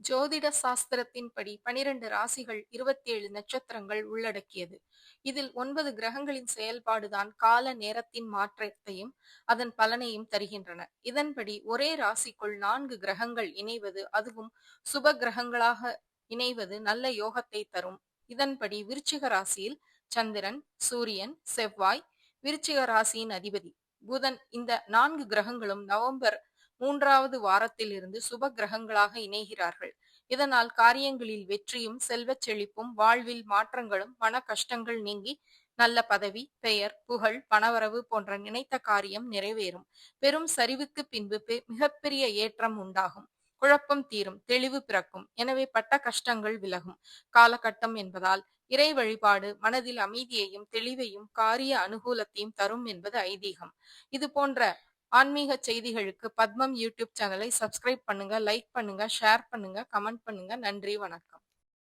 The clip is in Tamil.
ஜோதிட சாஸ்திரத்தின்படி 12 ராசிகள் 27 நட்சத்திரங்கள் உள்ளடக்கியது. இதில் 9 கிரகங்களின் செயல்பாடுதான் கால நேரத்தின் மாற்றத்தையும் அதன் பலனையும் தருகின்றன. இதன்படி ஒரே ராசிக்குள் 4 கிரகங்கள் இணைவது, அதுவும் சுப கிரகங்களாக இணைவது நல்ல யோகத்தை தரும். இதன்படி விருச்சிக ராசியில் சந்திரன், சூரியன், செவ்வாய், விருச்சிக ராசியின் அதிபதி புதன், இந்த 4 கிரகங்களும் நவம்பர் 3வது வாரத்தில் இருந்து சுப கிரகங்களாக இணைகிறார்கள். இதனால் காரியங்களில் வெற்றியும், செல்வச் செழிப்பும், வாழ்வில் மாற்றங்களும், மன கஷ்டங்கள் நீங்கி நல்ல பதவி, பெயர், புகழ், பணவரவு போன்ற நினைத்த காரியம் நிறைவேறும். பெரும் சரிவுக்கு பின்பு மிகப்பெரிய ஏற்றம் உண்டாகும். குழப்பம் தீரும், தெளிவு பிறக்கும். எனவே பட்ட கஷ்டங்கள் விலகும் காலகட்டம் என்பதால் இறை வழிபாடு மனதில் அமைதியையும், தெளிவையும், காரிய அனுகூலத்தையும் தரும் என்பது ஐதீகம். இது போன்ற ஆன்மீக செய்திகளுக்கு பத்மம் யூடியூப் சேனலை சப்ஸ்கிரைப் பண்ணுங்க, லைக் பண்ணுங்க, ஷேர் பண்ணுங்க, கமெண்ட் பண்ணுங்க. நன்றி, வணக்கம்.